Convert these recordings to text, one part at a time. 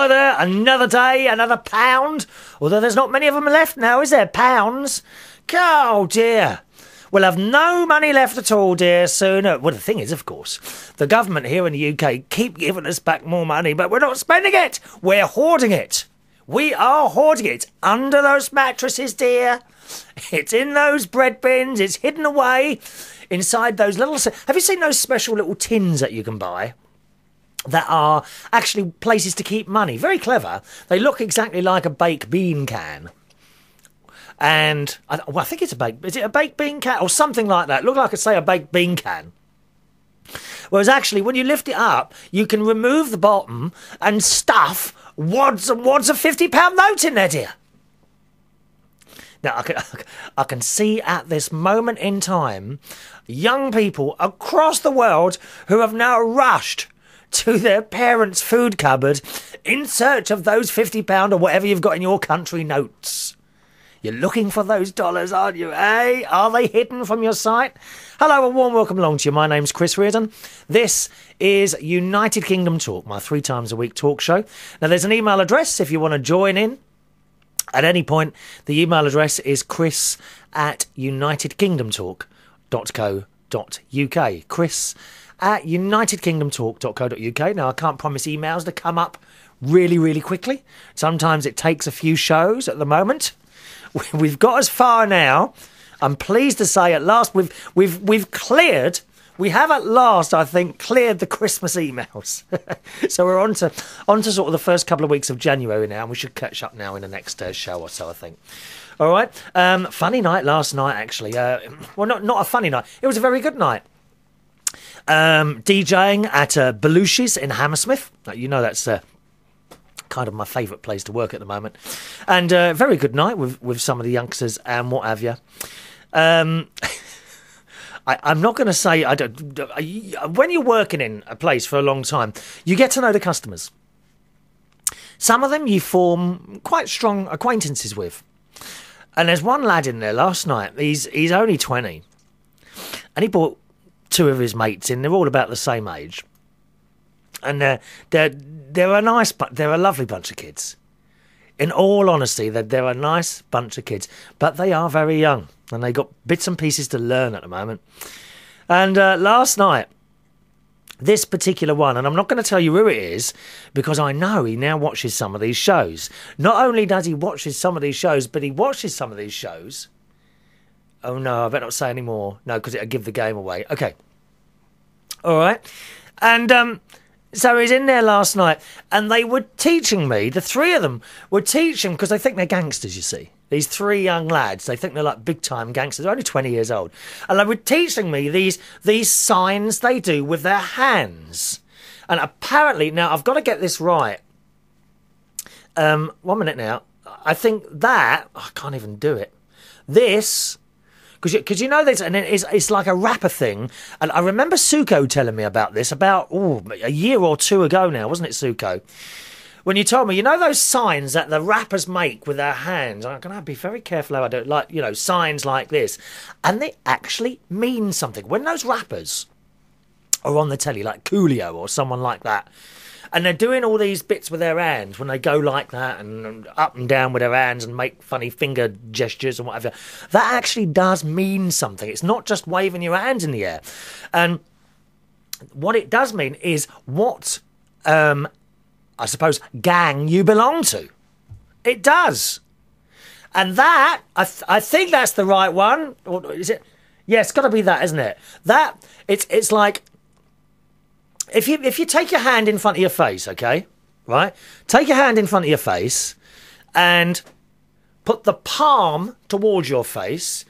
Hi there, another day, another pound. Although there's not many of them left now, is there? Pounds? Oh dear. We'll have no money left at all, dear, soon. Well, the thing is, of course, the government here in the UK keep giving us back more money, but we're not spending it. We're hoarding it. We are hoarding it under those mattresses, dear. It's in those bread bins. It's hidden away inside those little... Have you seen those special little tins that you can buy that are actually places to keep money? Very clever. They look exactly like a baked bean can. And I think it's is it a baked bean can or something like that? Look like I say a baked bean can. Whereas actually, when you lift it up, you can remove the bottom and stuff wads and wads of £50 notes in there, dear. Now, I can see at this moment in time, young people across the world who have now rushed to their parents' food cupboard in search of those £50 or whatever you've got in your country notes. You're looking for those dollars, aren't you, eh? Are they hidden from your sight? Hello, a warm welcome along to you. My name's Chris Reardon. This is United Kingdom Talk, my 3 times a week talk show. Now, there's an email address if you want to join in. At any point, the email address is chris@unitedkingdomtalk.co.uk. chris@unitedkingdomtalk.co.uk. Now, I can't promise emails to come up really, really quickly. Sometimes it takes a few shows at the moment. We've got as far now. I'm pleased to say at last we've cleared. We have at last, I think, cleared the Christmas emails. So we're on to sort of the first couple of weeks of January now, and we should catch up now in the next show or so, I think. All right. Funny night last night, actually. Well, not a funny night. It was a very good night. DJing at Belushi's in Hammersmith. You know that's kind of my favourite place to work at the moment. And very good night with some of the youngsters and what have you. I'm not going to say... when you're working in a place for a long time, you get to know the customers. Some of them you form quite strong acquaintances with. And there's one lad in there last night. He's only 20. And he brought 2 of his mates in. They're all about the same age. And they're a lovely bunch of kids. In all honesty, they're a nice bunch of kids. But they are very young. And they got bits and pieces to learn at the moment. And last night, this particular one, and I'm not going to tell you who it is, because I know he now watches some of these shows. Not only does he watch some of these shows, but he watches some of these shows. Oh no, I better not say any more. No, because it'll give the game away. Okay. All right. And so he's in there last night, and they were teaching me, the 3 of them were teaching, because they think they're gangsters, you see. These 3 young lads, they think they're like big-time gangsters. They're only 20 years old. And they were teaching me these signs they do with their hands. And apparently, now, I've got to get this right. 1 minute now. I think that... I can't even do it. This... Because you know this, and it's like a rapper thing. And I remember Suko telling me about this about a year or 2 ago now, wasn't it, Suko? When you told me, you know those signs that the rappers make with their hands? I'm going to be very careful how I do it. Like, signs like this. And they actually mean something. When those rappers are on the telly, like Coolio or someone like that, and they're doing all these bits with their hands when they go like that and up and down with their hands and make funny finger gestures and whatever. That actually does mean something. It's not just waving your hands in the air. And what it does mean is what, I suppose, gang you belong to. It does. And that, I think that's the right one. Or is it? Yeah, it's got to be that, isn't it? That, it's like... If you take your hand in front of your face, okay, right? Take your hand in front of your face and put the palm towards your face.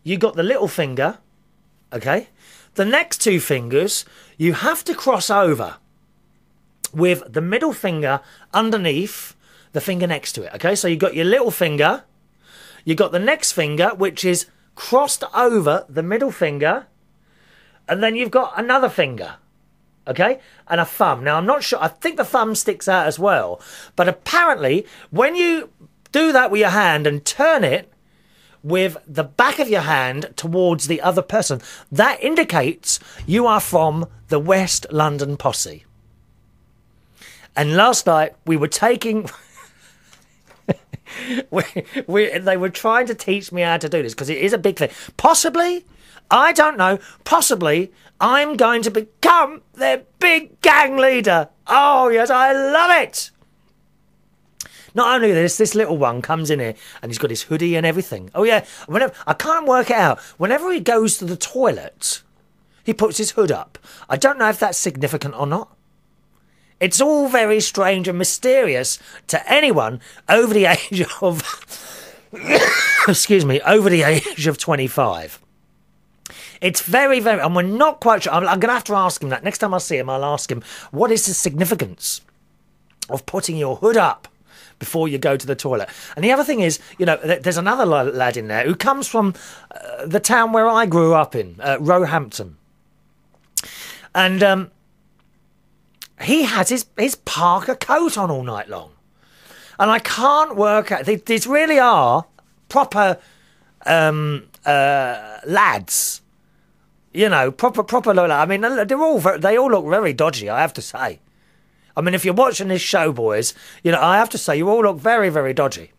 You got the little finger, okay? The next 2 fingers, you have to cross over with the middle finger underneath the finger next to it, okay? So you got your little finger, you got the next finger, which is crossed over the middle finger, and then you've got another finger. Okay, and a thumb. Now, I'm not sure. I think the thumb sticks out as well. But apparently, when you do that with your hand and turn it with the back of your hand towards the other person, that indicates you are from the West London posse. And last night we were taking... they were trying to teach me how to do this because it is a big thing. Possibly, I don't know, possibly I'm going to become their big gang leader. Oh, yes, I love it. Not only this little one comes in here and he's got his hoodie and everything. Oh, yeah, whenever I can't work it out. Whenever he goes to the toilet, he puts his hood up. I don't know if that's significant or not. It's all very strange and mysterious to anyone over the age of... excuse me, over the age of 25. It's very, very... And we're not quite sure. I'm going to have to ask him that. Next time I see him, I'll ask him, what is the significance of putting your hood up before you go to the toilet? And the other thing is, you know, there's another lad in there who comes from the town where I grew up in, Roehampton. And he has his parka coat on all night long. And I can't work out... These really are proper lads. You know, proper... I mean, they all look very dodgy, I have to say. I mean, if you're watching this show, boys, you know, I have to say, you all look very, very dodgy.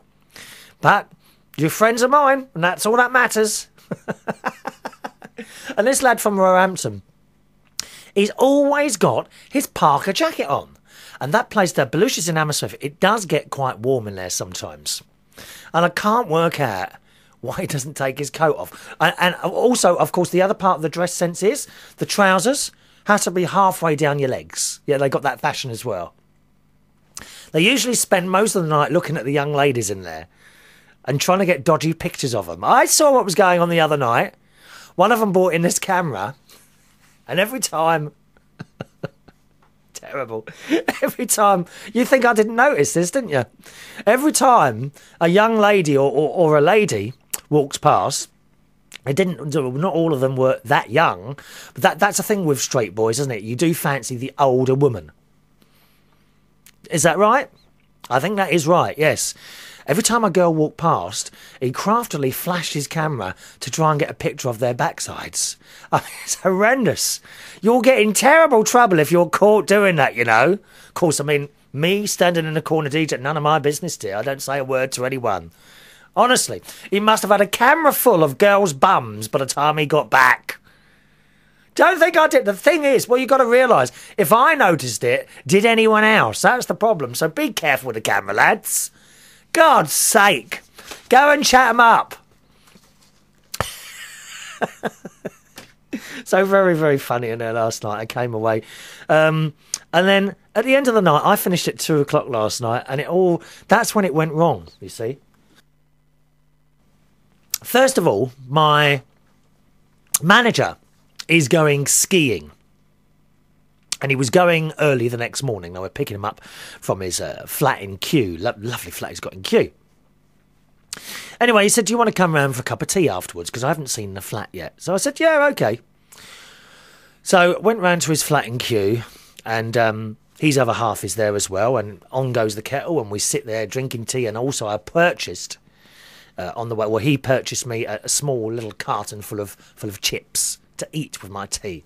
But you're friends of mine, and that's all that matters. And this lad from Roehampton, he's always got his parka jacket on. And that place there, Belushi's in Hammersmith, it does get quite warm in there sometimes. And I can't work out why he doesn't take his coat off. And also, of course, the other part of the dress sense is the trousers have to be halfway down your legs. Yeah, they got that fashion as well. They usually spend most of the night looking at the young ladies in there and trying to get dodgy pictures of them. I saw what was going on the other night. One of them brought in this camera, and every time... terrible. Every time... You think I didn't notice this, didn't you? Every time a young lady or a lady walks past... Not all of them were that young, but that's a thing with straight boys, isn't it? You do fancy the older woman. Is that right? I think that is right, yes. Every time a girl walked past, he craftily flashed his camera to try and get a picture of their backsides. I mean, it's horrendous. You'll get in terrible trouble if you're caught doing that, you know. Of course, I mean, me standing in the corner DJ, none of my business, dear. I don't say a word to anyone. Honestly, he must have had a camera full of girls' bums by the time he got back. Don't think I did. The thing is, well, you've got to realise, if I noticed it, did anyone else? That's the problem. So be careful with the camera, lads. God's sake. Go and chat them up. So very, very funny in there last night. I came away. And then at the end of the night, I finished at 2 o'clock last night, and that's when it went wrong, you see. First of all, my manager is going skiing. And he was going early the next morning. They were picking him up from his flat in Kew. Lovely flat he's got in Kew. Anyway, he said, do you want to come round for a cup of tea afterwards? Because I haven't seen the flat yet. So I said, yeah, okay. So went round to his flat in Kew. And his other half is there as well. And on goes the kettle. And we sit there drinking tea. And also I purchased... on the way, well, he purchased me a small little carton full of chips to eat with my tea.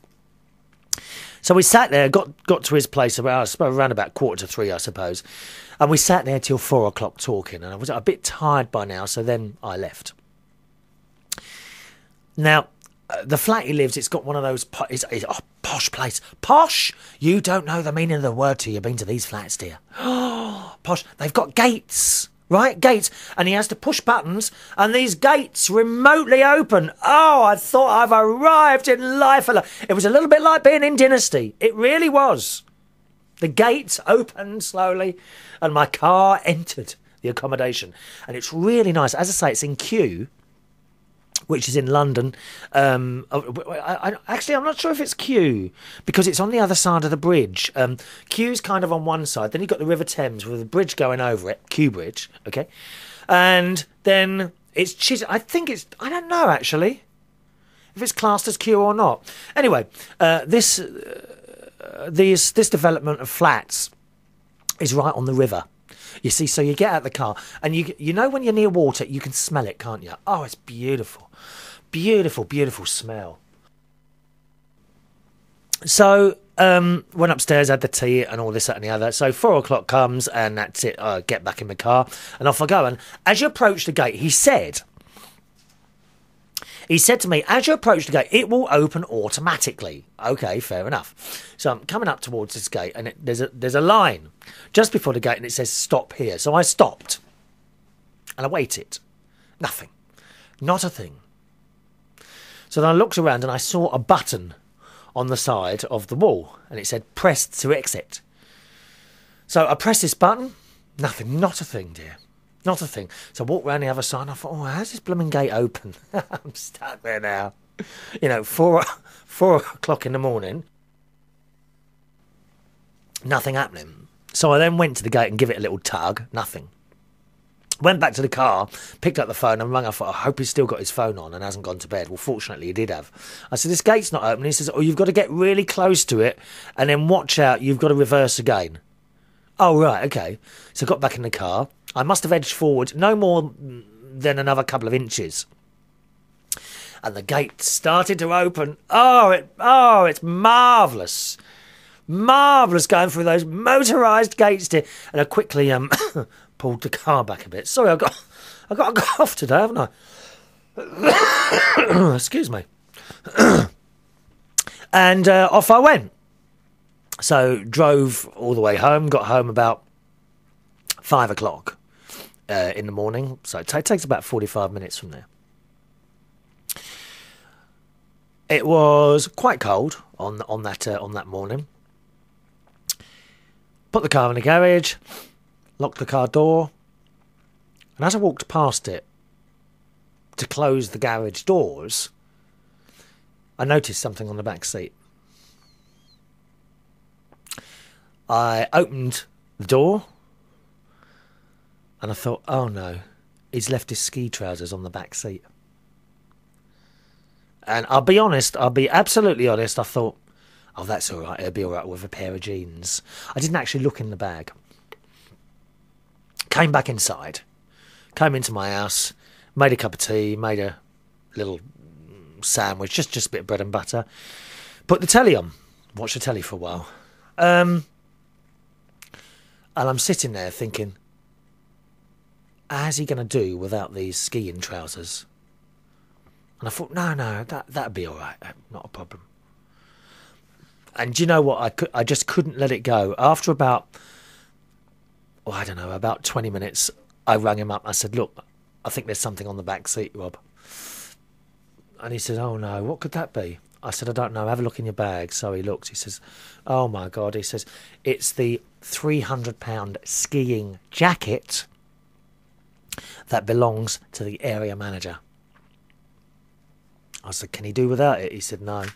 So we sat there, got to his place around about 2:45, I suppose, and we sat there till 4 o'clock talking. And I was a bit tired by now, so then I left. Now, the flat he lives, it's got one of those posh place. Posh? You don't know the meaning of the word till you've been to these flats, dear. Oh, posh. They've got gates. Right, gates, and he has to push buttons, and these gates remotely open. Oh, I thought I've arrived in life. It was a little bit like being in Dynasty. It really was. The gates opened slowly, and my car entered the accommodation, and it's really nice. As I say, it's in Kew, which is in London. Actually, I'm not sure if it's Kew, because it's on the other side of the bridge. Kew's kind of on one side. Then you've got the River Thames with a bridge going over it, Kew Bridge, okay? And then it's Chiswick. I don't know, actually, if it's classed as Kew or not. Anyway, this development of flats is right on the river. You see, so you get out of the car, and you know when you're near water, you can smell it, can't you? Oh, it's beautiful. Beautiful, beautiful smell. So Went upstairs, had the tea and all this, that and the other. So 4 o'clock comes and that's it. I get back in the car and off I go. And as you approach the gate, he said to me, as you approach the gate, it will open automatically. Okay, fair enough. So I'm coming up towards this gate and there's a line just before the gate and it says stop here. So I stopped and I waited. Nothing. Not a thing. So then I looked around and I saw a button on the side of the wall and it said press to exit. So I pressed this button. Nothing. Not a thing, dear. Not a thing. So I walked round the other side and I thought, oh, how's this blooming gate open? I'm stuck there now. You know, 4 o'clock in the morning. Nothing happening. So I then went to the gate and give it a little tug. Nothing. Went back to the car, picked up the phone and rang. I thought, I hope he's still got his phone on and hasn't gone to bed. Well, fortunately, he did have. I said, this gate's not open. He says, oh, you've got to get really close to it and then watch out. You've got to reverse again. Oh, right, okay. So I got back in the car. I must have edged forward no more than another couple of inches. And the gate started to open. Oh, it's marvellous. Marvellous going through those motorised gates. And I quickly pulled the car back a bit. Sorry, I got a cough today, haven't I? Excuse me. And off I went. So drove all the way home. Got home about 5 o'clock in the morning. So it takes about 45 minutes from there. It was quite cold on that morning. Put the car in the garage, locked the car door, and as I walked past it to close the garage doors, I noticed something on the back seat. I opened the door and I thought, oh no, he's left his ski trousers on the back seat. And I'll be absolutely honest, I thought, oh, that's all right, it'll be all right with a pair of jeans. I didn't actually look in the bag. Came back inside, came into my house, made a cup of tea, made a little sandwich, just a bit of bread and butter, put the telly on, watched the telly for a while. And I'm sitting there thinking, how's he going to do without these skiing trousers? And I thought, no, that'd be all right, not a problem. And do you know what? I just couldn't let it go. After about 20 minutes, I rang him up. I said, look, I think there's something on the back seat, Rob. And he said, oh no, what could that be? I said, I don't know, have a look in your bag. So he looked, he says, oh my God, he says, it's the £300 skiing jacket that belongs to the area manager. I said, can he do without it? He said, no.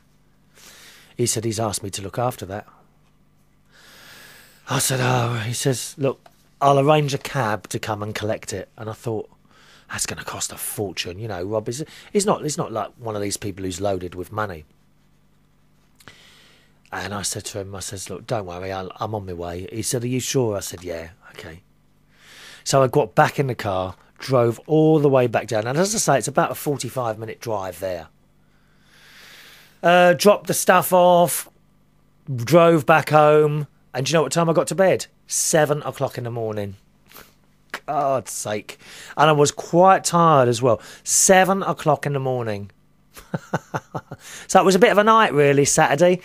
He said, he's asked me to look after that. I said, oh, he says, look, I'll arrange a cab to come and collect it. And I thought, that's going to cost a fortune. You know, Rob, he's not like one of these people who's loaded with money. And I said to him, I says, look, don't worry, I'm on my way. He said, are you sure? I said, yeah, okay. So I got back in the car, drove all the way back down. And as I say, it's about a 45-minute drive there. Dropped the stuff off, drove back home. And do you know what time I got to bed? 7 o'clock in the morning. God's sake. And I was quite tired as well. 7 o'clock in the morning. So it was a bit of a night, really, Saturday.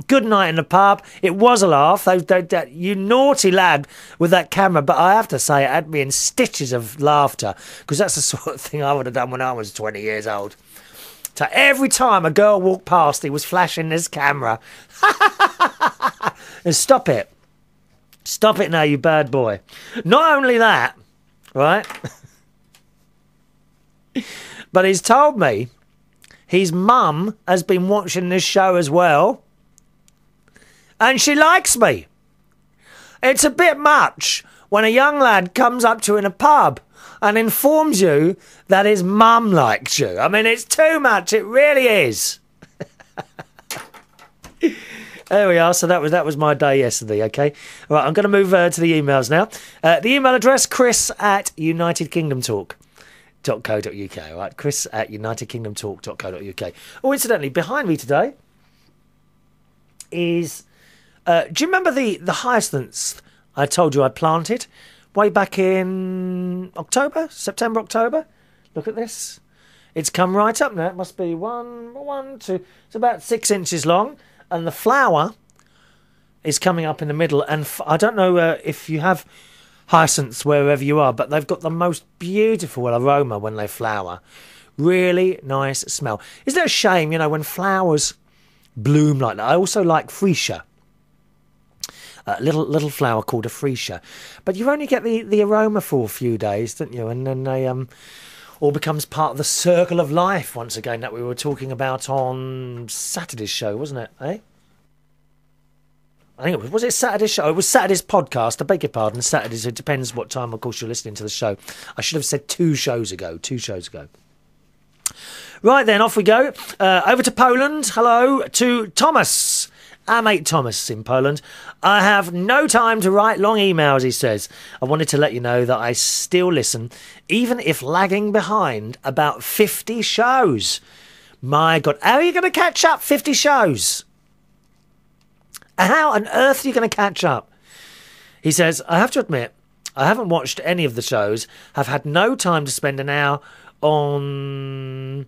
Good night in the pub. It was a laugh. You naughty lad with that camera. But I have to say, it had me in stitches of laughter. Because that's the sort of thing I would have done when I was 20 years old. So every time a girl walked past, he was flashing this camera. And stop it. Stop it now, you bad boy. Not only that, right? But he's told me his mum has been watching this show as well. And she likes me. It's a bit much when a young lad comes up to you in a pub and informs you that his mum likes you. I mean, it's too much. It really is. There we are. So that was my day yesterday, okay? All right, I'm going to move to the emails now. The email address, chris@unitedkingdomtalk.co.uk. All right, chris@unitedkingdomtalk.co.uk. Oh, incidentally, behind me today is Do you remember the hyacinths I told you I planted way back in September, October? Look at this. It's come right up now. It must be one, two. It's about 6 inches long. And the flower is coming up in the middle. And I don't know if you have hyacinths wherever you are, but they've got the most beautiful aroma when they flower. Really nice smell. Isn't it a shame, when flowers bloom like that? I also like freesia. Little flower called a freesia. But you only get the aroma for a few days, don't you? And then they all becomes part of the circle of life once again that we were talking about on Saturday's show, wasn't it? Eh? I think was it Saturday's show? It was Saturday's podcast. I beg your pardon. Saturdays. It depends what time, of course, you're listening to the show. I should have said 2 shows ago. 2 shows ago. Right then, off we go. Over to Poland. Hello to Thomas. Our mate Thomas in Poland. I have no time to write long emails, he says. I wanted to let you know that I still listen, even if lagging behind about 50 shows. My God, how are you going to catch up 50 shows? How on earth are you going to catch up? He says, I have to admit, I haven't watched any of the shows, have had no time to spend an hour on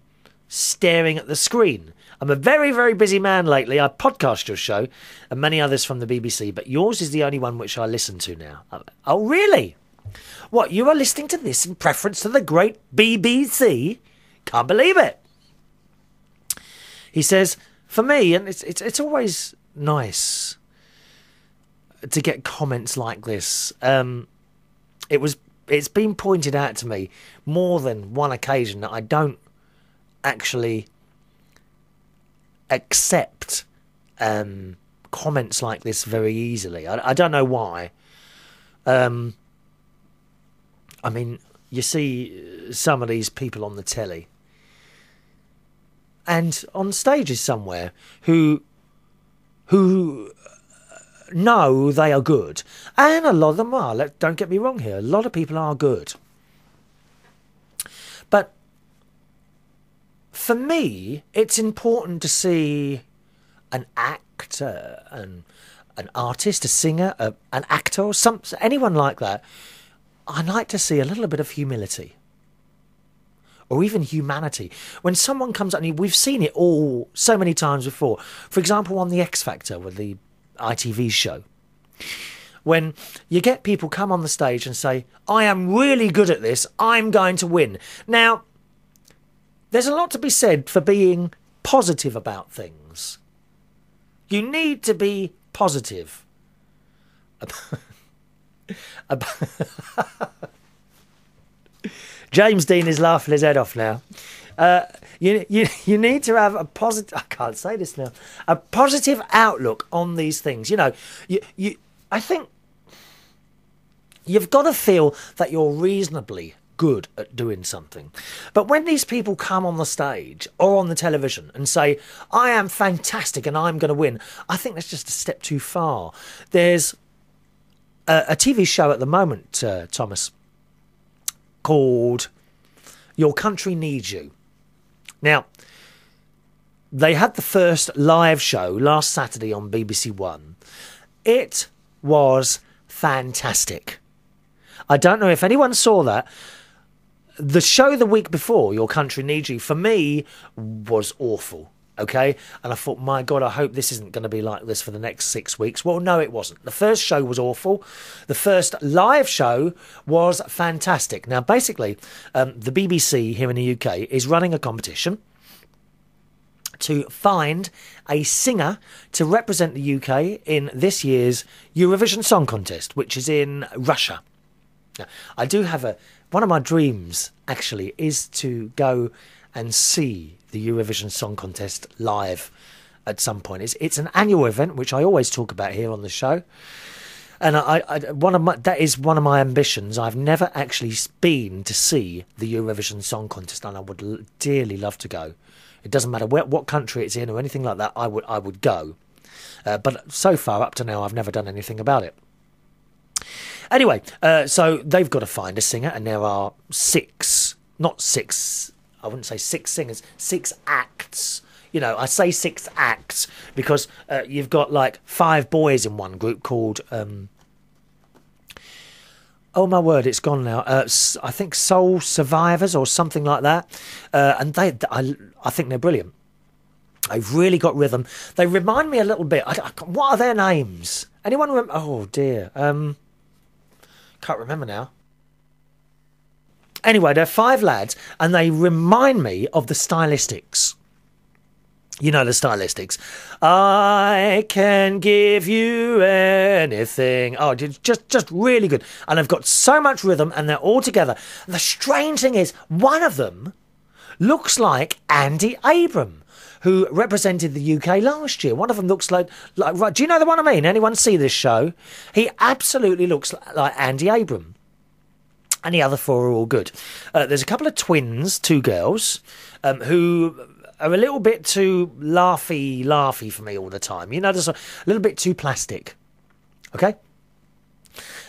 staring at the screen. I'm a very, very busy man lately. I podcast your show and many others from the BBC, but yours is the only one which I listen to now. Oh, really? What, you are listening to this in preference to the great BBC? Can't believe it. He says, for me, and it's always nice to get comments like this. It's been pointed out to me more than one occasion that I don't actually accept comments like this very easily. I don't know why. I mean, you see some of these people on the telly and on stages somewhere who know they are good, and a lot of them are. Don't get me wrong here. A lot of people are good, but for me, it's important to see an actor, an artist, a singer, an actor, or anyone like that. I like to see a little bit of humility, or even humanity. When someone comes up, and we've seen it all so many times before. For example, on the X Factor with the ITV show, when you get people come on the stage and say, I am really good at this, I'm going to win. Now, there's a lot to be said for being positive about things. You need to be positive. James Dean is laughing his head off now. You need to have a positive... I can't say this now. A positive outlook on these things. I think you've got to feel that you're reasonably good at doing something. But when these people come on the stage or on the television and say, I am fantastic and I'm going to win, I think that's just a step too far. There's a TV show at the moment, Thomas, called Your Country Needs You. Now, they had the first live show last Saturday on BBC One. It was fantastic. I don't know if anyone saw that. The show the week before, Your Country Needs You, for me, was awful, okay? And I thought, my God, I hope this isn't going to be like this for the next 6 weeks. Well, no, it wasn't. The first show was awful. The first live show was fantastic. Now, basically, the BBC here in the UK is running a competition to find a singer to represent the UK in this year's Eurovision Song Contest, which is in Russia. Now, I do have one of my dreams, actually, is to go and see the Eurovision Song Contest live at some point. It's an annual event, which I always talk about here on the show. And that is one of my ambitions. I've never actually been to see the Eurovision Song Contest, and I would dearly love to go. It doesn't matter what country it's in or anything like that, I would go. But so far, up to now, I've never done anything about it. Anyway, so they've got to find a singer, and there are I wouldn't say 6 singers, 6 acts. You know, I say 6 acts because you've got like 5 boys in one group called... oh my word, it's gone now. I think Soul Survivors or something like that. And I think they're brilliant. They've really got rhythm. They remind me a little bit. What are their names? Anyone remember? Oh dear. Can't remember now. Anyway, they're 5 lads and they remind me of the Stylistics. You know the Stylistics. I can give you anything. Oh, just really good. And they've got so much rhythm and they're all together. And the strange thing is, one of them looks like Andy Abram, who represented the UK last year. One of them looks like right. Do you know the one I mean? Anyone see this show? He absolutely looks like Andy Abram. And the other 4 are all good. There's a couple of twins, 2 girls, who are a little bit too laughy for me all the time. You know, just a little bit too plastic. Okay?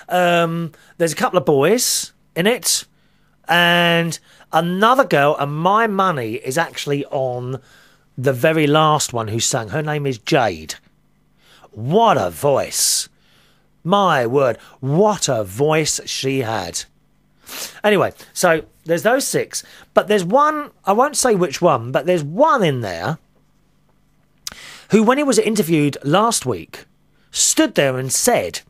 There's a couple of boys in it, and another girl, and my money is actually on the very last one who sang. Her name is Jade. What a voice. My word, what a voice she had. Anyway, so there's those 6, but there's one, I won't say which one, but there's one in there who, when he was interviewed last week, stood there and said,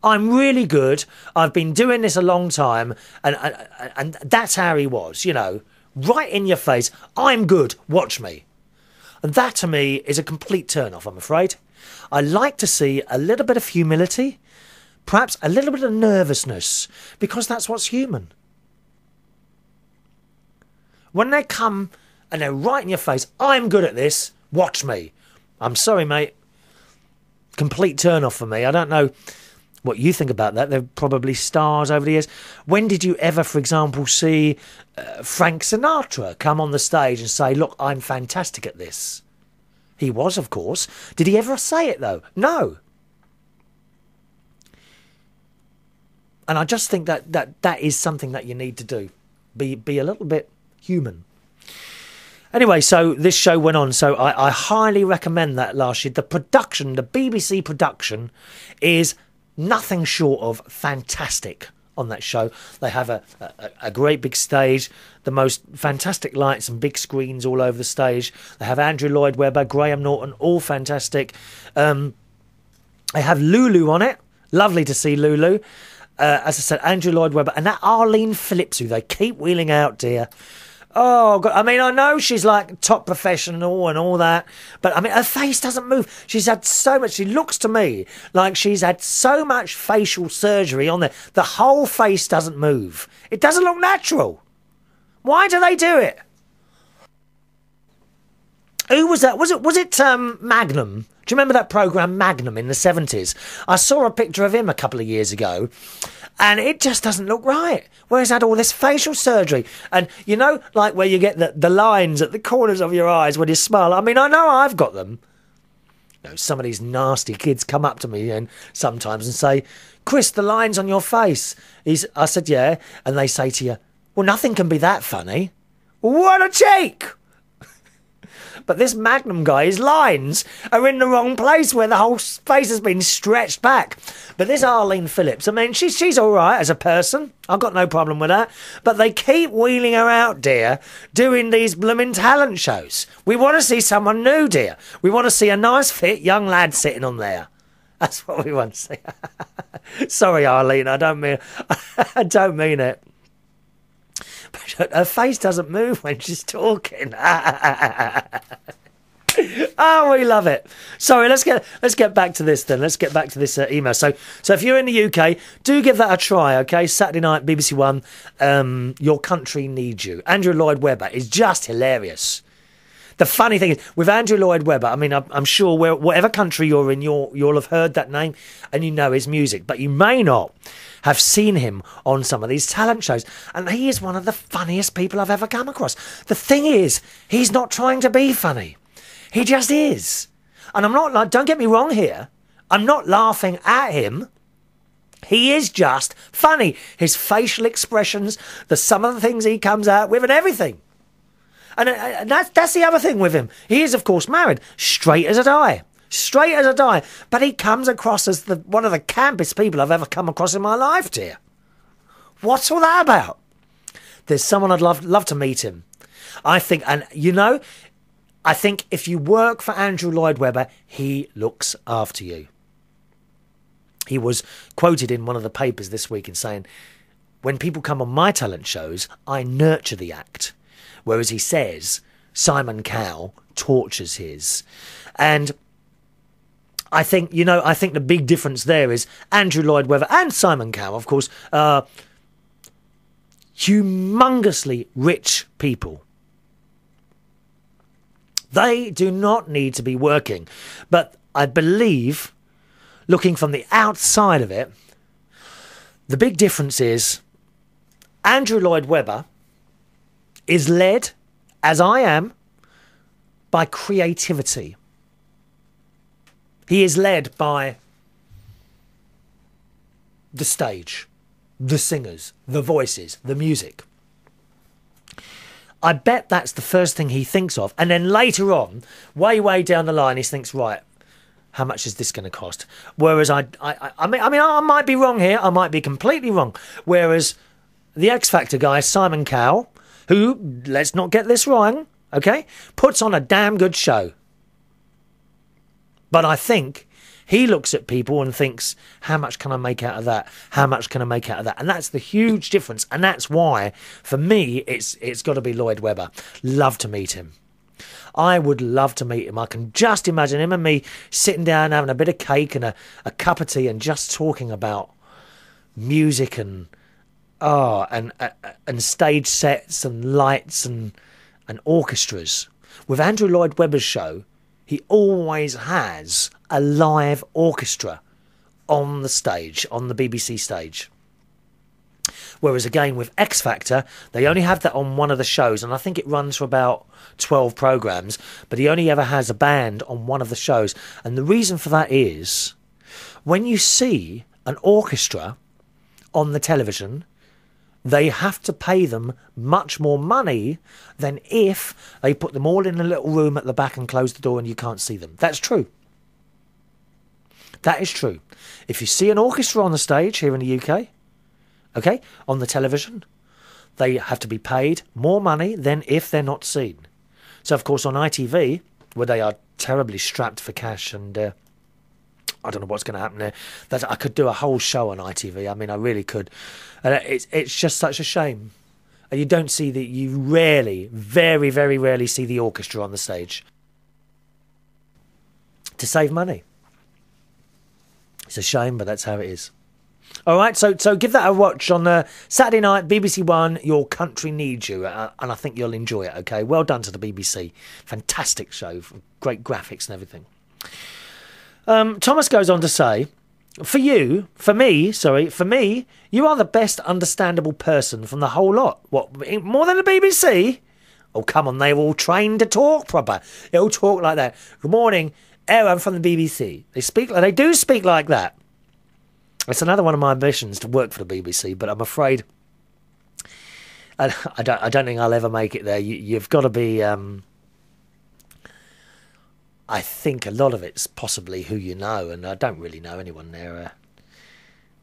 I'm really good, I've been doing this a long time, and that's how he was, you know, right in your face, I'm good, watch me. And that to me is a complete turn-off, I'm afraid. I like to see a little bit of humility, perhaps a little bit of nervousness, because that's what's human. When they come and they're right in your face, I'm good at this, watch me. I'm sorry, mate. Complete turn-off for me. I don't know what you think about that. They're probably stars over the years. When did you ever, for example, see Frank Sinatra come on the stage and say, look, I'm fantastic at this? He was, of course. Did he ever say it, though? No. And I just think that is something that you need to do. Be a little bit human. Anyway, so this show went on. So I highly recommend that last year. The production, the BBC production, is nothing short of fantastic on that show. They have a great big stage, the most fantastic lights and big screens all over the stage. They have Andrew Lloyd Webber, Graham Norton, all fantastic. They have Lulu on it. Lovely to see Lulu. As I said, Andrew Lloyd Webber and that Arlene Phillips, who they keep wheeling out, dear. Oh, God. I mean, I know she's like top professional and all that, but I mean, her face doesn't move. She's had so much, she looks to me like she's had so much facial surgery on there. The whole face doesn't move. It doesn't look natural. Why do they do it? Who was that? Was it Magnum? Do you remember that programme Magnum in the 70s? I saw a picture of him a couple of years ago, and it just doesn't look right. Where he's had all this facial surgery. And, you know, like where you get the lines at the corners of your eyes when you smile. I mean, I know I've got them. You know, some of these nasty kids come up to me and sometimes and say, Chris, the lines on your face. I said, yeah. And they say to you, well, nothing can be that funny. What a cheek! But this Magnum guy, his lines are in the wrong place where the whole face has been stretched back. But this Arlene Phillips, I mean, she's all right as a person. I've got no problem with that. But they keep wheeling her out, dear, doing these blooming talent shows. We want to see someone new, dear. We want to see a nice, fit young lad sitting on there. That's what we want to see. Sorry, Arlene, I don't mean it. But her face doesn't move when she's talking. Oh, we love it. Sorry, let's get back to this then. Let's get back to this email. So if you're in the UK, do give that a try, okay? Saturday night, BBC One, Your Country Needs You. Andrew Lloyd Webber is just hilarious. The funny thing is, with Andrew Lloyd Webber, I mean, I'm sure whatever country you're in, you'll have heard that name and you know his music, but you may not have seen him on some of these talent shows. And he is one of the funniest people I've ever come across. The thing is, he's not trying to be funny. He just is. And I'm not like, don't get me wrong here. I'm not laughing at him. He is just funny. His facial expressions, some of the things he comes out with and everything. And that's the other thing with him. He is, of course, married, straight as a die. Straight as a die. But he comes across as one of the campest people I've ever come across in my life, dear. What's all that about? There's someone I'd love to meet him. I think, and you know, I think if you work for Andrew Lloyd Webber, he looks after you. He was quoted in one of the papers this week in saying, when people come on my talent shows, I nurture the act. Whereas he says Simon Cowell tortures his. And I think, you know, I think the big difference there is Andrew Lloyd Webber and Simon Cowell, of course, are humongously rich people. They do not need to be working. But I believe, looking from the outside of it, the big difference is Andrew Lloyd Webber is led, as I am, by creativity. He is led by the stage, the singers, the voices, the music. I bet that's the first thing he thinks of. And then later on, way down the line, he thinks, right, how much is this going to cost? Whereas I mean, I might be wrong here. I might be completely wrong. Whereas the X Factor guy, Simon Cowell, who, let's not get this wrong, okay, puts on a damn good show. But I think he looks at people and thinks, how much can I make out of that? How much can I make out of that? And that's the huge difference. And that's why, for me, it's got to be Lloyd Webber. Love to meet him. I would love to meet him. I can just imagine him and me sitting down, having a bit of cake and a cup of tea and just talking about music and stage sets and lights and orchestras. With Andrew Lloyd Webber's show, he always has a live orchestra on the stage, on the BBC stage. Whereas again with X Factor, they only have that on one of the shows, and I think it runs for about 12 programmes, but he only ever has a band on one of the shows. And the reason for that is, when you see an orchestra on the television, they have to pay them much more money than if they put them all in a little room at the back and close the door and you can't see them. That's true. That is true. If you see an orchestra on the stage here in the UK, okay, on the television, they have to be paid more money than if they're not seen. So, of course, on ITV, where they are terribly strapped for cash and I don't know what's going to happen there. That I could do a whole show on ITV. I mean, I really could. It's just such a shame. And you don't see you rarely, very, very rarely see the orchestra on the stage. To save money. It's a shame, but that's how it is. All right, so give that a watch on Saturday night, BBC One, Your Country Needs You, and I think you'll enjoy it, okay? Well done to the BBC. Fantastic show, great graphics and everything. Thomas goes on to say, for me, you are the best understandable person from the whole lot. What, more than the BBC? Oh, come on, they're all trained to talk proper. They all talk like that. Good morning, I'm from the BBC. They do speak like that. It's another one of my ambitions to work for the BBC, but I'm afraid I don't think I'll ever make it there. You've got to be... I think a lot of it's possibly who you know, and I don't really know anyone there.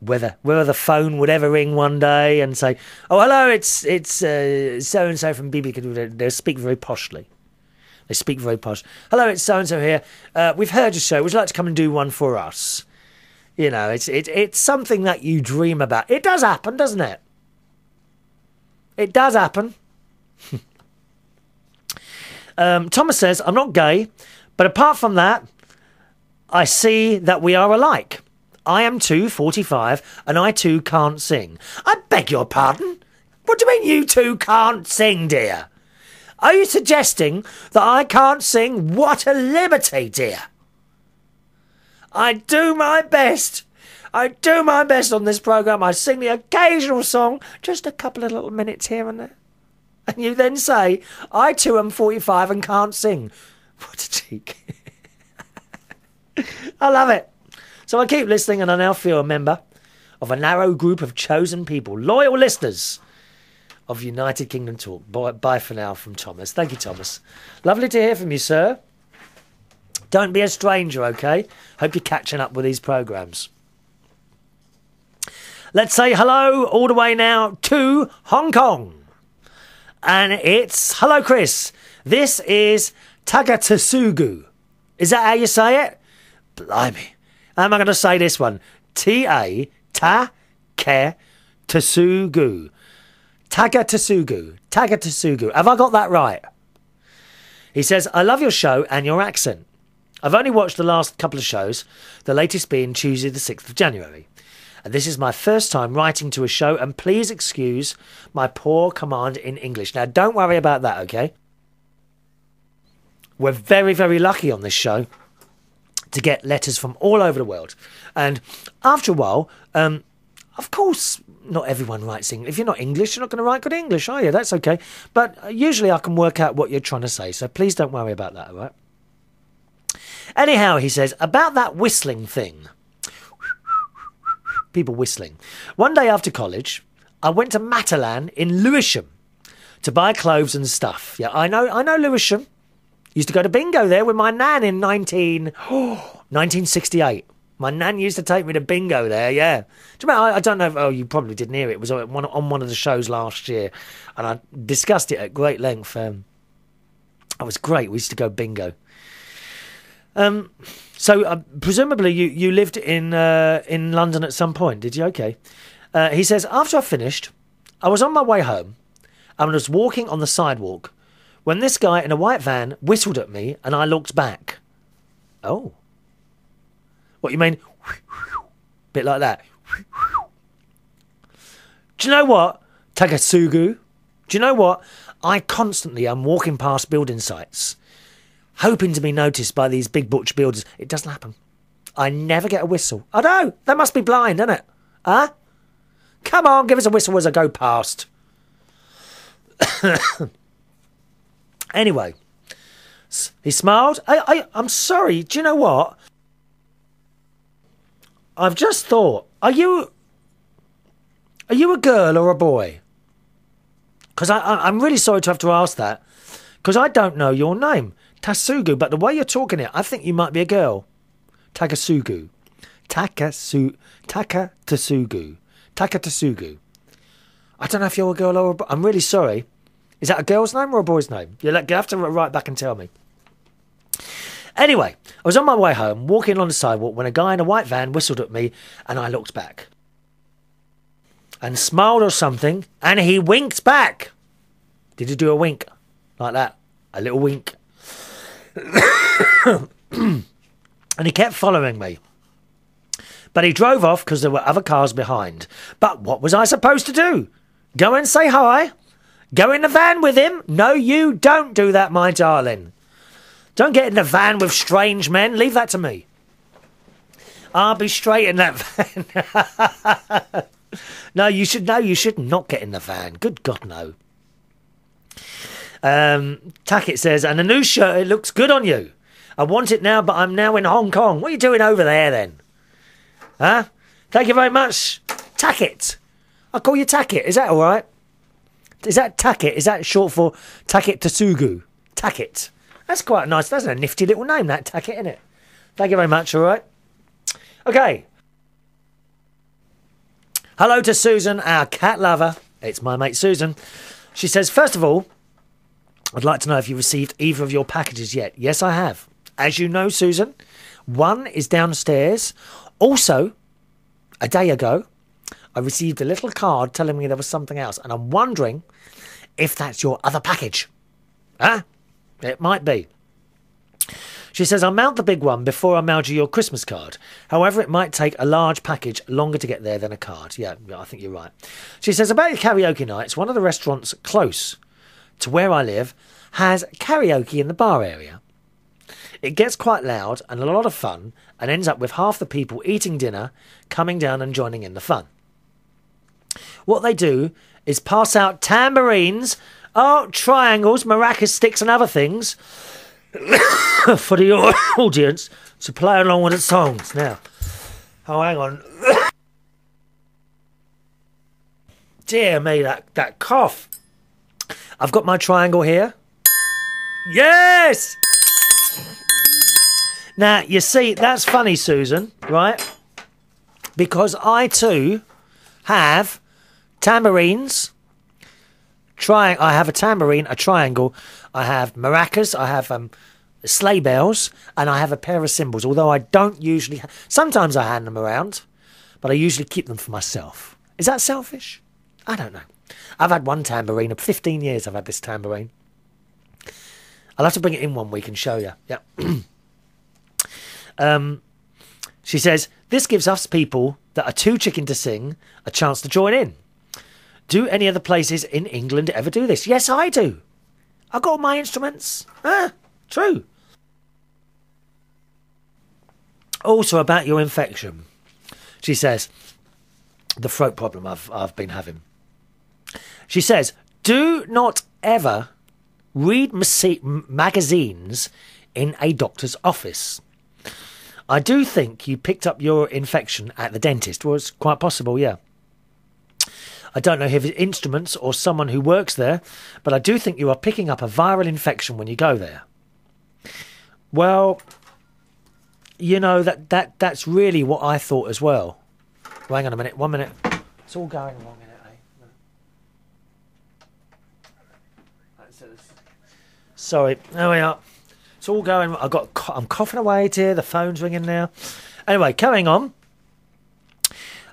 Whether the phone would ever ring one day and say, "Oh, hello, it's so and so from BBC," they speak very poshly. They speak very posh. "Hello, it's so and so here. We've heard your show. Would you like to come and do one for us?" You know, it's something that you dream about. It does happen, doesn't it? It does happen. Thomas says, "I'm not gay. But apart from that, I see that we are alike. I am too 45, and I too can't sing." I beg your pardon? What do you mean you two can't sing, dear? Are you suggesting that I can't sing? What a liberty, dear. I do my best. I do my best on this programme. I sing the occasional song, just a couple of little minutes here and there. And you then say, I too am 45 and can't sing. What a cheek. I love it. So I keep listening, and I now feel a member of a narrow group of chosen people, loyal listeners of United Kingdom Talk. Bye for now from Thomas. Thank you, Thomas. Lovely to hear from you, sir. Don't be a stranger, okay? Hope you're catching up with these programmes. Let's say hello all the way now to Hong Kong. And it's, hello, Chris. This is Tagatasugu. Is that how you say it? Blimey. How am I going to say this one? T-A-Ta-ke-tasugu. Tagatasugu. Tagatasugu. Have I got that right? He says, I love your show and your accent. I've only watched the last couple of shows, the latest being Tuesday the 6th of January. And this is my first time writing to a show, and please excuse my poor command in English. Now, don't worry about that, okay? We're very, very lucky on this show to get letters from all over the world. And after a while, of course, not everyone writes English. If you're not English, you're not going to write good English, are you? That's okay. But usually I can work out what you're trying to say, so please don't worry about that, all right? Anyhow, he says, about that whistling thing. People whistling. One day after college, I went to Matalan in Lewisham to buy clothes and stuff. Yeah, I know Lewisham. Used to go to bingo there with my nan in 1968. My nan used to take me to bingo there, yeah. Do you remember, I don't know if, you probably didn't hear it. It was on one of the shows last year, and I discussed it at great length. It was great. We used to go bingo. So presumably you lived in London at some point, did you? Okay. He says, after I finished, I was on my way home and was walking on the sidewalk when this guy in a white van whistled at me and I looked back. Oh. What, you mean? Bit like that. Do you know what, Tagasugu? Do you know what? I constantly am walking past building sites hoping to be noticed by these big butch builders. It doesn't happen. I never get a whistle. I know. They must be blind, innit? Huh? Come on, give us a whistle as I go past. Anyway, he smiled. I'm sorry. Do you know what? I've just thought. Are you a girl or a boy? Because I'm really sorry to have to ask that. Because I don't know your name. Tasugu, but the way you're talking it, I think you might be a girl. Takasugu. Takatasugu. Takatasugu. I don't know if you're a girl or a boy. I'm really sorry. Is that a girl's name or a boy's name? You have to write back and tell me. Anyway, I was on my way home, walking along the sidewalk, when a guy in a white van whistled at me, and I looked back. And smiled or something, and he winked back. Did he do a wink? Like that? A little wink. And he kept following me. But he drove off because there were other cars behind. But what was I supposed to do? Go and say hi? Go in the van with him? No, you don't do that, my darling. Don't get in the van with strange men. Leave that to me. I'll be straight in that van. No, you should not get in the van. Good God, no. Tackett says, and the new shirt, it looks good on you. I want it now, but I'm now in Hong Kong. What are you doing over there then? Huh? Thank you very much. Tackett. I'll call you Tackett. Is that all right? Is that Tackett? Is that short for Tackett Tasugu? Tackett. That's quite nice. That's a nifty little name, that Tackett, isn't it? Thank you very much, all right? Okay. Hello to Susan, our cat lover. It's my mate Susan. She says, first of all, I'd like to know if you received either of your packages yet. Yes, I have. As you know, Susan, one is downstairs. Also, a day ago, I received a little card telling me there was something else, and I'm wondering if that's your other package. Huh? It might be. She says, I'll mount the big one before I mail you your Christmas card. However, it might take a large package longer to get there than a card. Yeah, I think you're right. She says, about your karaoke nights, one of the restaurants close to where I live has karaoke in the bar area. It gets quite loud and a lot of fun and ends up with half the people eating dinner coming down and joining in the fun. What they do is pass out tambourines, triangles, maracas sticks and other things for the audience to play along with the songs. Now, hang on. Dear me, that cough. I've got my triangle here. Yes! Now, you see, that's funny, Susan, right? Because I too have tambourines. I have a tambourine, a triangle. I have maracas. I have sleigh bells, and I have a pair of cymbals. Although I don't usually, sometimes I hand them around, but I usually keep them for myself. Is that selfish? I don't know. I've had one tambourine for 15 years. I've had this tambourine. I'll have to bring it in one week and show you. Yeah. She says, this gives us people that are too chicken to sing a chance to join in. Do any other places in England ever do this? Yes, I do. I've got all my instruments. True. Also about your infection. She says, the throat problem I've been having. She says, do not ever read magazines in a doctor's office. I do think you picked up your infection at the dentist. Well, it's quite possible, yeah. I don't know if it's instruments or someone who works there, but I do think you are picking up a viral infection when you go there. Well, you know, that's really what I thought as well. Well, hang on a minute, 1 minute. It's all going wrong in it, eh? Sorry, there we are. It's all going. I'm coughing away here. The phone's ringing now. Anyway, carrying on.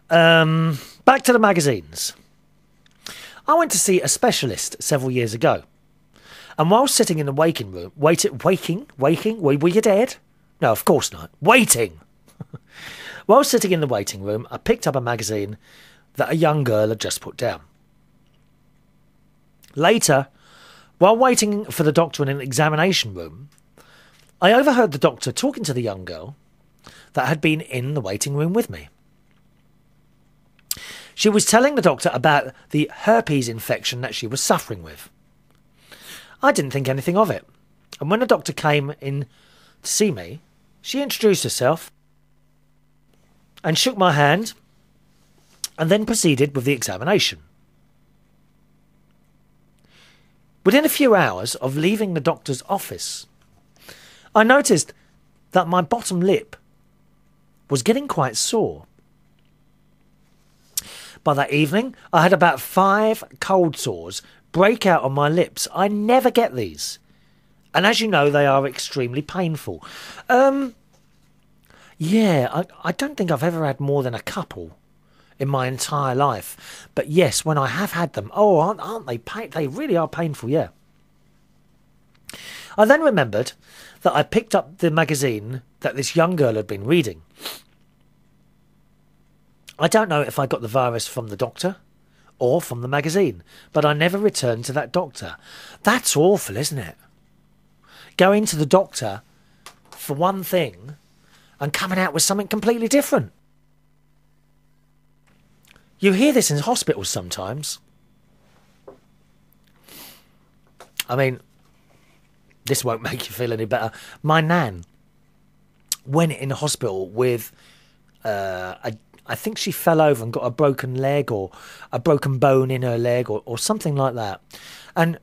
Back to the magazines. I went to see a specialist several years ago, and while sitting in the waiting room, were you dead? No, of course not. Waiting. While sitting in the waiting room, I picked up a magazine that a young girl had just put down. Later, while waiting for the doctor in an examination room, I overheard the doctor talking to the young girl that had been in the waiting room with me. She was telling the doctor about the herpes infection that she was suffering with. I didn't think anything of it, and when the doctor came in to see me, she introduced herself and shook my hand and then proceeded with the examination. Within a few hours of leaving the doctor's office, I noticed that my bottom lip was getting quite sore. By that evening, I had about 5 cold sores break out on my lips. I never get these. And as you know, they are extremely painful. Yeah, I don't think I've ever had more than a couple in my entire life. But yes, when I have had them, aren't they they really are painful, yeah. I then remembered that I picked up the magazine that this young girl had been reading. I don't know if I got the virus from the doctor or from the magazine, but I never returned to that doctor. That's awful, isn't it? Going to the doctor for one thing and coming out with something completely different. You hear this in hospitals sometimes. I mean, this won't make you feel any better. My nan went in hospital with I think she fell over and got a broken leg or a broken bone in her leg or something like that. And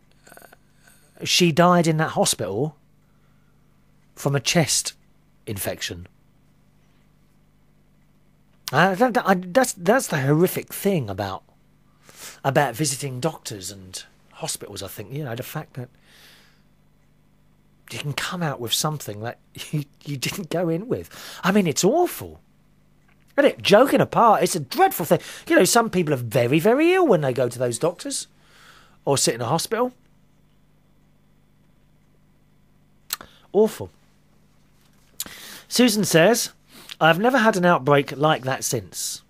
she died in that hospital from a chest infection. That's the horrific thing about visiting doctors and hospitals, I think. You know, the fact that you can come out with something that you didn't go in with. I mean, it's awful. Isn't it? Joking apart, it's a dreadful thing. You know, some people are very, very ill when they go to those doctors or sit in a hospital. Awful. Susan says, I've never had an outbreak like that since.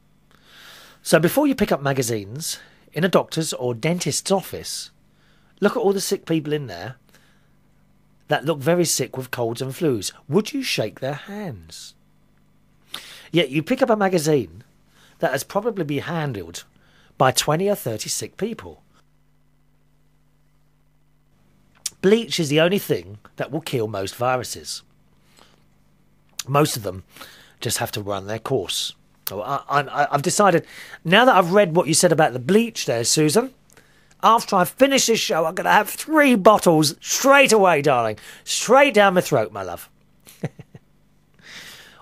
So before you pick up magazines in a doctor's or dentist's office, look at all the sick people in there that look very sick with colds and flus. Would you shake their hands? Yet you pick up a magazine that has probably been handled by 20 or 30 sick people. Bleach is the only thing that will kill most viruses. Most of them just have to run their course. I've decided, now that I've read what you said about the bleach there, Susan, after I finish this show, I'm going to have 3 bottles straight away, darling. Straight down my throat, my love.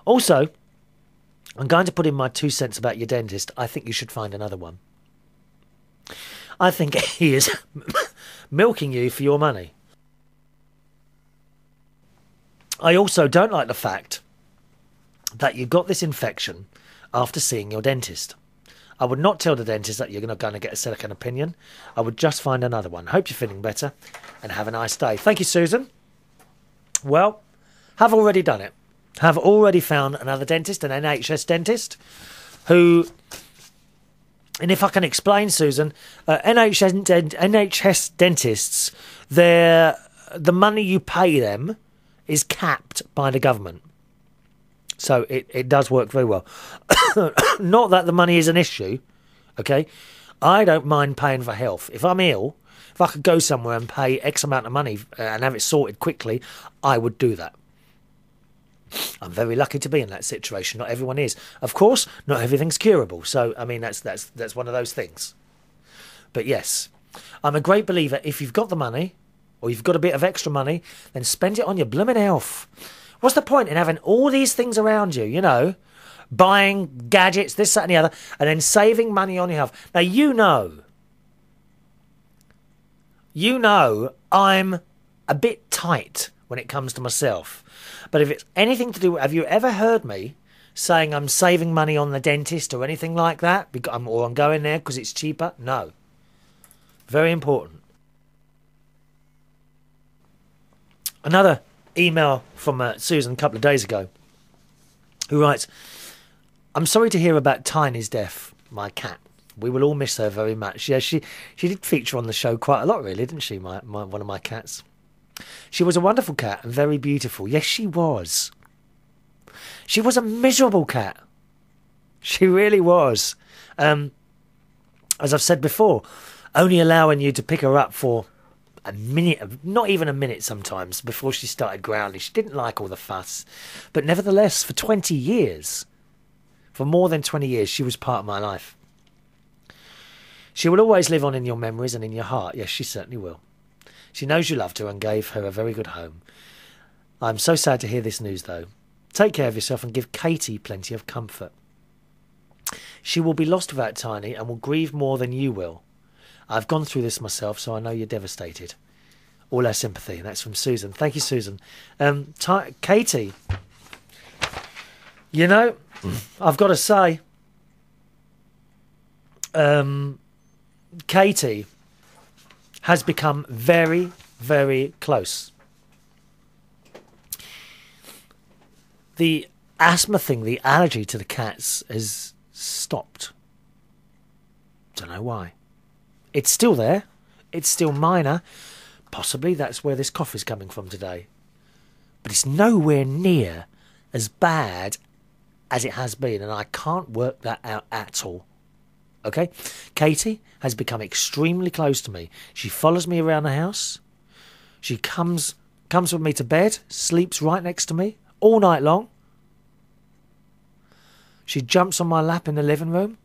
Also, I'm going to put in my 2 cents about your dentist. I think you should find another one. I think he is milking you for your money. I also don't like the fact that you got this infection after seeing your dentist. I would not tell the dentist that you're not going to get a second opinion. I would just find another one. Hope you're feeling better and have a nice day. Thank you, Susan. Well, have already done it. Have already found another dentist, an NHS dentist, who, and if I can explain, Susan, NHS dentists, the money you pay them is capped by the government. So it does work very well. Not that the money is an issue, okay? I don't mind paying for health. If I'm ill, if I could go somewhere and pay X amount of money and have it sorted quickly, I would do that. I'm very lucky to be in that situation. Not everyone is. Of course, not everything's curable. So, I mean, that's one of those things. But yes, I'm a great believer. If you've got the money, or you've got a bit of extra money, then spend it on your blooming health. What's the point in having all these things around you, you know, buying gadgets, this, that and the other, and then saving money on your health? Now, you know I'm a bit tight when it comes to myself. But if it's anything to do, have you ever heard me saying I'm saving money on the dentist or anything like that? Or I'm going there because it's cheaper? No. Very important. Another email from Susan a couple of days ago, who writes, I'm sorry to hear about Tiny's death, my cat. We will all miss her very much. Yeah, she did feature on the show quite a lot, really, didn't she, one of my cats? She was a wonderful cat and very beautiful. Yes, she was. She was a miserable cat. She really was. As I've said before, only allowing you to pick her up for a minute, not even a minute sometimes, before she started growling. She didn't like all the fuss. But nevertheless, for 20 years, for more than 20 years, she was part of my life. She will always live on in your memories and in your heart. Yes, she certainly will. She knows you loved her and gave her a very good home. I'm so sad to hear this news, though. Take care of yourself and give Katie plenty of comfort. She will be lost without Tiny and will grieve more than you will. I've gone through this myself, so I know you're devastated. All our sympathy. That's from Susan. Thank you, Susan. Katie, you know, I've got to say, Katie has become very, very close. The asthma thing, the allergy to the cats, has stopped. Don't know why. It's still there. It's still minor. Possibly that's where this cough is coming from today. But it's nowhere near as bad as it has been, and I can't work that out at all. Okay? Katie has become extremely close to me. She follows me around the house. She comes with me to bed, sleeps right next to me all night long. She jumps on my lap in the living room.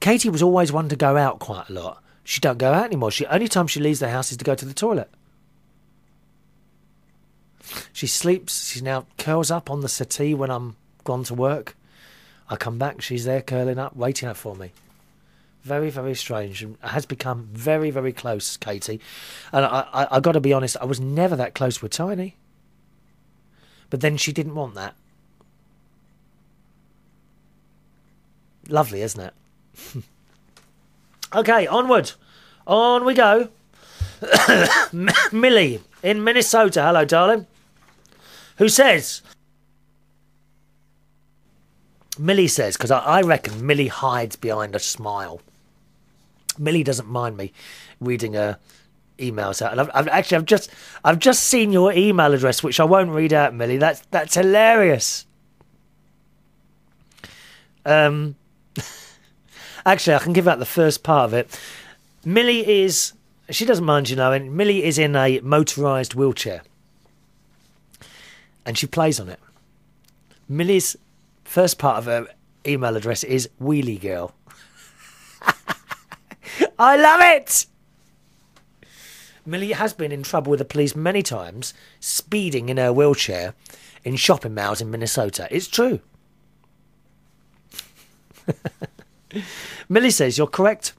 Katie was always one to go out quite a lot. She don't go out anymore. The only time she leaves the house is to go to the toilet. She sleeps. She now curls up on the settee when I'm gone to work. I come back, she's there curling up, waiting up for me. Very, very strange. It has become very, very close, Katie. And I got to be honest, I was never that close with Tiny. But then she didn't want that. Lovely, isn't it? Okay, onward. On we go. Millie in Minnesota. Hello, darling. Who says... Millie says, because I reckon Millie hides behind a smile. Millie doesn't mind me reading her emails out. And I've just seen your email address, which I won't read out, Millie. That's hilarious. Actually, I can give out the first part of it. Millie is, she doesn't mind you knowing, Millie is in a motorised wheelchair. And she plays on it. Millie's first part of her email address is Wheelie Girl. I love it! Millie has been in trouble with the police many times, speeding in her wheelchair in shopping malls in Minnesota. It's true. Millie says, you're correct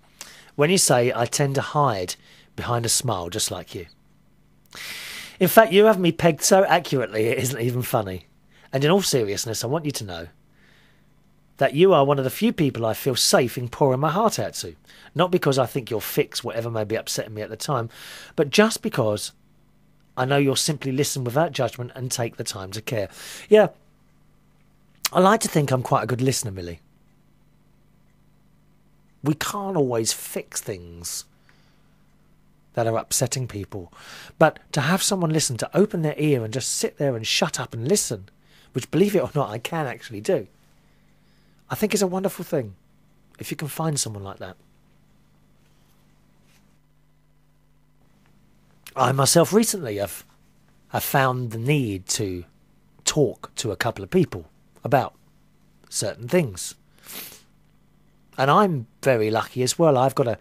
when you say I tend to hide behind a smile just like you. In fact, you have me pegged so accurately it isn't even funny. And in all seriousness, I want you to know that you are one of the few people I feel safe in pouring my heart out to. Not because I think you'll fix whatever may be upsetting me at the time, but just because I know you'll simply listen without judgment and take the time to care. Yeah, I like to think I'm quite a good listener, Millie. We can't always fix things that are upsetting people, but to have someone listen, to open their ear and just sit there and shut up and listen, which, believe it or not, I can actually do, I think is a wonderful thing, if you can find someone like that. I myself recently have found the need to talk to a couple of people about certain things. And I'm very lucky as well. I've got a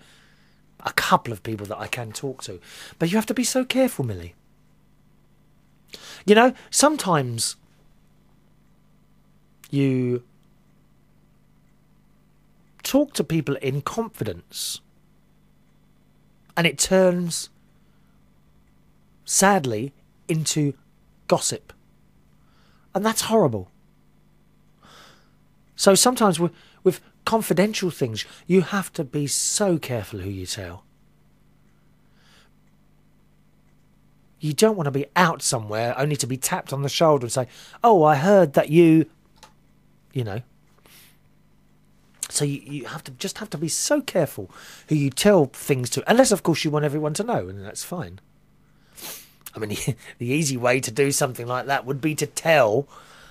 couple of people that I can talk to. But you have to be so careful, Millie. You know, sometimes you talk to people in confidence and it turns, sadly, into gossip. And that's horrible. So sometimes with confidential things, you have to be so careful who you tell. You don't want to be out somewhere only to be tapped on the shoulder and say, oh, I heard that you know. So you have to be so careful who you tell things to, unless, of course, you want everyone to know, and that's fine. I mean, the easy way to do something like that would be to tell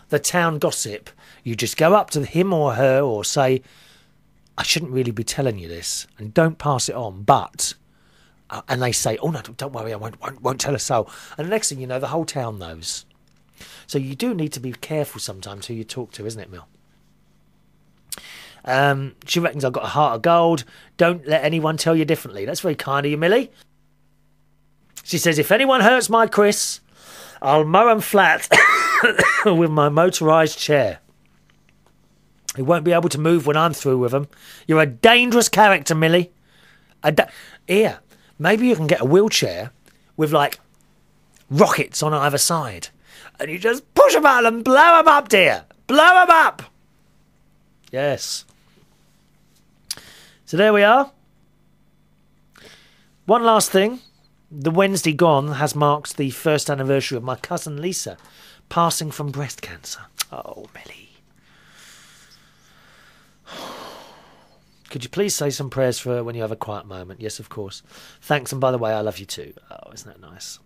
the town gossip. You just go up to him or her or say, I shouldn't really be telling you this, and don't pass it on, but... and they say, oh, no, don't worry, I won't tell a soul. And the next thing you know, the whole town knows. So you do need to be careful sometimes who you talk to, isn't it, Mill? She reckons I've got a heart of gold. Don't let anyone tell you differently. That's very kind of you, Millie. She says, if anyone hurts my Chris, I'll mow 'em flat with my motorised chair. He won't be able to move when I'm through with him. You're a dangerous character, Millie. Here, maybe you can get a wheelchair with, like, rockets on either side. And you just push them out and blow them up, dear. Blow them up. Yes. So there we are. One last thing. The Wednesday gone has marked the first anniversary of my cousin Lisa passing from breast cancer. Oh, Millie. Could you please say some prayers for her when you have a quiet moment? Yes, of course. Thanks, and by the way, I love you too. Oh, isn't that nice?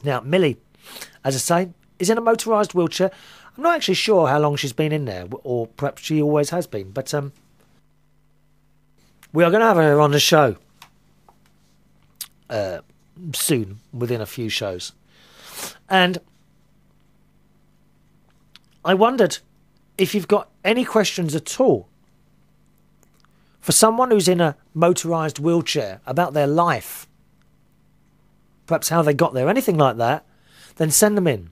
Now, Millie, as I say, is in a motorised wheelchair. I'm not actually sure how long she's been in there, or perhaps she always has been, but we are going to have her on the show soon, within a few shows. And I wondered if you've got any questions at all for someone who's in a motorised wheelchair about their life, perhaps how they got there, anything like that, then send them in.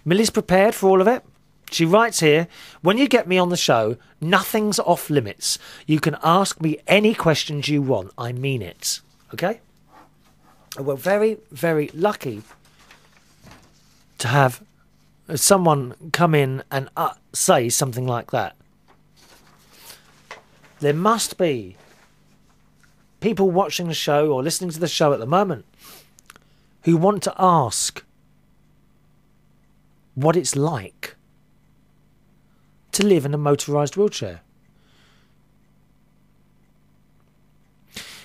Millie's prepared for all of it. She writes here, when you get me on the show, nothing's off limits. You can ask me any questions you want. I mean it. Okay? We're very, very lucky to have someone come in and say something like that. There must be people watching the show or listening to the show at the moment who want to ask what it's like to live in a motorised wheelchair.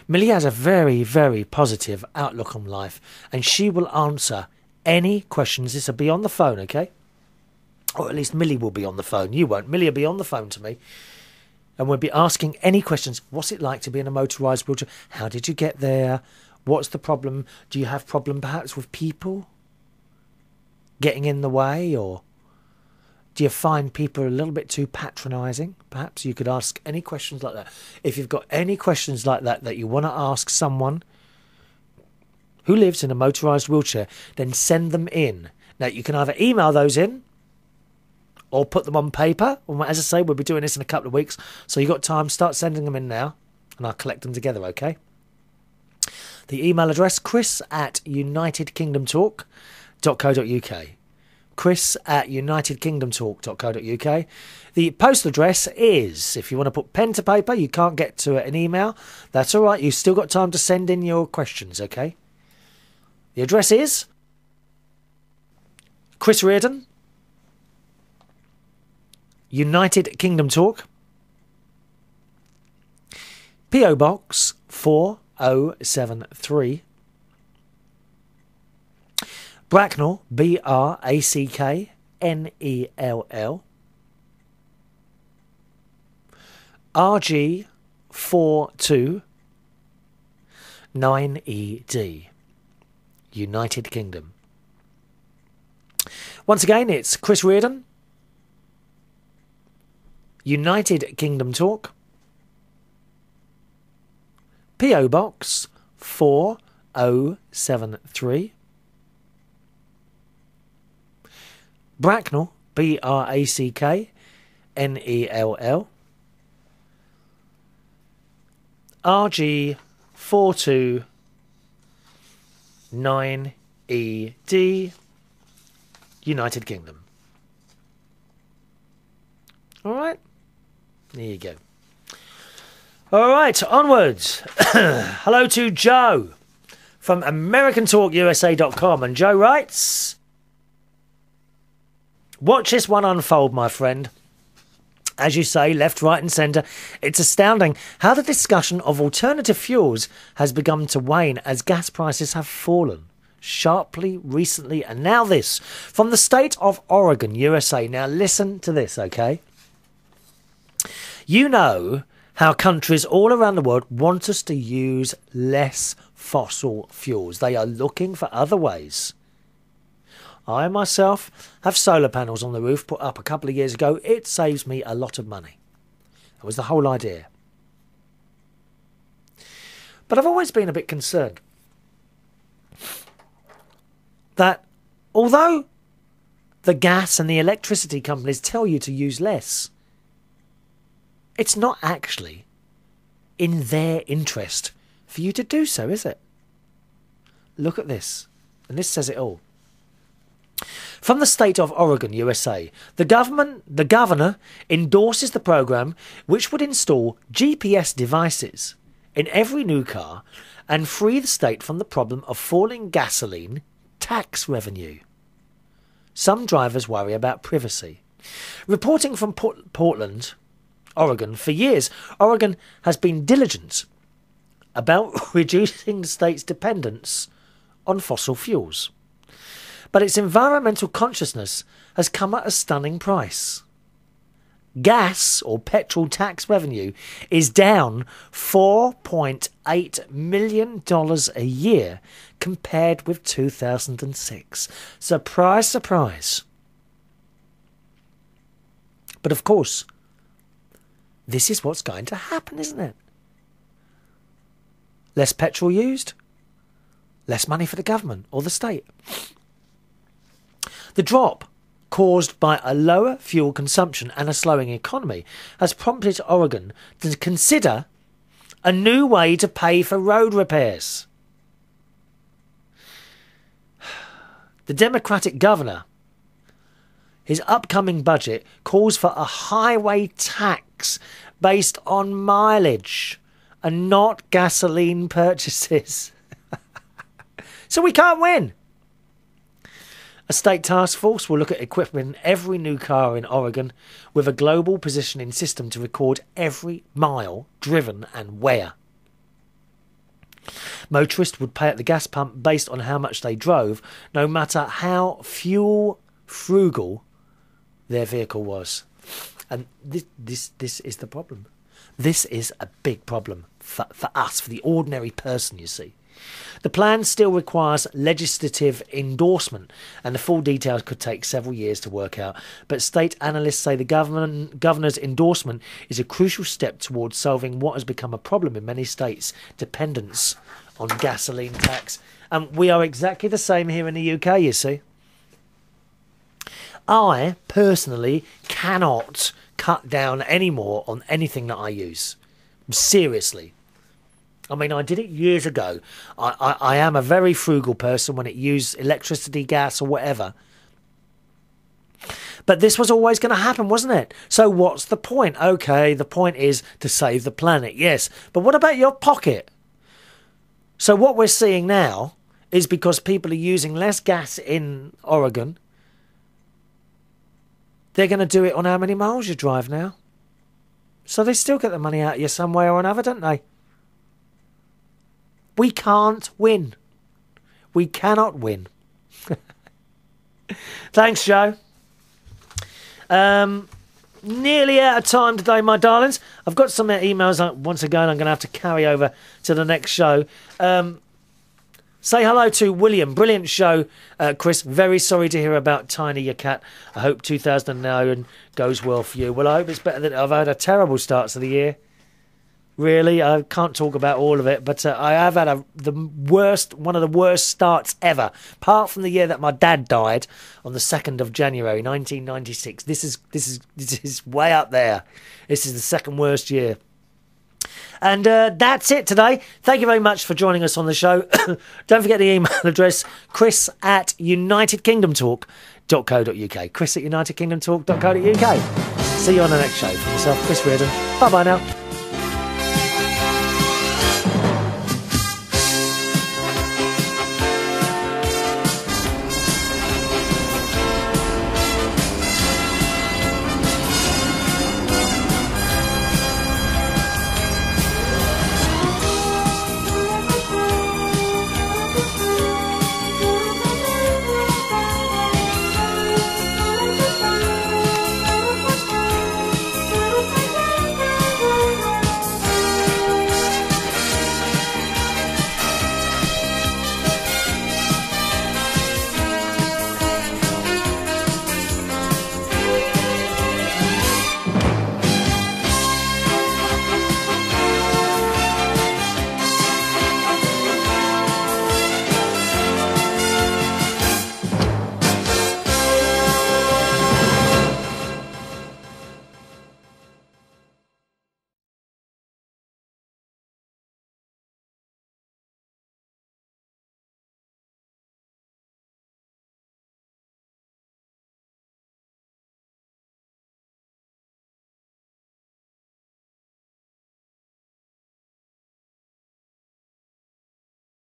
Millie has a very, very positive outlook on life, and she will answer any questions. This will be on the phone, okay? Or at least Millie will be on the phone. You won't. Millie will be on the phone to me. And we'll be asking any questions. What's it like to be in a motorised wheelchair? How did you get there? What's the problem? Do you have problem perhaps with people getting in the way? Or Do you find people a little bit too patronising? Perhaps you could ask any questions like that. If you've got any questions like that that you want to ask someone who lives in a motorised wheelchair, then send them in. Now, you can either email those in or put them on paper. As I say, we'll be doing this in a couple of weeks, so you've got time. Start sending them in now, and I'll collect them together, okay? The email address, chris@unitedkingdomtalk.co.uk. chris@unitedkingdomtalk.co.uk. The postal address is, if you want to put pen to paper, you can't get to an email, that's all right. You've still got time to send in your questions, okay? The address is Chris Reardon, United Kingdom Talk, P.O. Box 4073, Bracknell, Bracknell, RG 429ED, United Kingdom. Once again, it's Chris Reardon, United Kingdom Talk, P.O. Box 4073, Bracknell, Bracknell, RG 429ED, United Kingdom. All right, there you go. All right, onwards. Hello to Joe from AmericanTalkUSA.com, and Joe writes, watch this one unfold, my friend. As you say, left, right and centre, it's astounding how the discussion of alternative fuels has begun to wane as gas prices have fallen sharply recently. And now this, from the state of Oregon, USA. Now listen to this, okay? You know how countries all around the world want us to use less fossil fuels. They are looking for other ways. I myself have solar panels on the roof put up a couple of years ago. It saves me a lot of money. That was the whole idea. But I've always been a bit concerned that although the gas and the electricity companies tell you to use less, it's not actually in their interest for you to do so, is it? Look at this. And this says it all. From the state of Oregon, USA, the governor endorses the program which would install GPS devices in every new car and free the state from the problem of falling gasoline tax revenue. Some drivers worry about privacy. Reporting from Portland, Oregon, for years, Oregon has been diligent about reducing the state's dependence on fossil fuels. But its environmental consciousness has come at a stunning price. Gas, or petrol tax revenue, is down $4.8 million a year compared with 2006. Surprise, surprise. But of course, this is what's going to happen, isn't it? Less petrol used, less money for the government or the state. The drop, caused by a lower fuel consumption and a slowing economy, has prompted Oregon to consider a new way to pay for road repairs. The Democratic governor, his upcoming budget calls for a highway tax based on mileage and not gasoline purchases. So we can't win. A state task force will look at equipping every new car in Oregon with a global positioning system to record every mile driven and where. Motorists would pay at the gas pump based on how much they drove, no matter how fuel frugal their vehicle was. And this is the problem. This is a big problem for us, for the ordinary person, you see. The plan still requires legislative endorsement, and the full details could take several years to work out. But state analysts say the governor's endorsement is a crucial step towards solving what has become a problem in many states: dependence on gasoline tax. And we are exactly the same here in the UK, you see. I, personally, cannot cut down any more on anything that I use. Seriously. I mean, I did it years ago. I am a very frugal person when it used electricity, gas or whatever. But this was always going to happen, wasn't it? So what's the point? Okay, the point is to save the planet, yes. But what about your pocket? So what we're seeing now is because people are using less gas in Oregon, they're going to do it on how many miles you drive now. So they still get the money out of you some way or another, don't they? We can't win. We cannot win. Thanks, Joe. Nearly out of time today, my darlings. I've got some emails once again I'm going to have to carry over to the next show. Say hello to William. Brilliant show, Chris. Very sorry to hear about Tiny, your cat. I hope 2009 goes well for you. Well, I hope it's better than I've had a terrible start to the year. Really, I can't talk about all of it, but I have had one of the worst starts ever. Apart from the year that my dad died on the 2nd of January, 1996. This is way up there. This is the second worst year. And that's it today. Thank you very much for joining us on the show. Don't forget the email address, chris@unitedkingdomtalk.co.uk. chris@unitedkingdomtalk.co.uk. See you on the next show. For myself, Chris Reardon. Bye-bye now.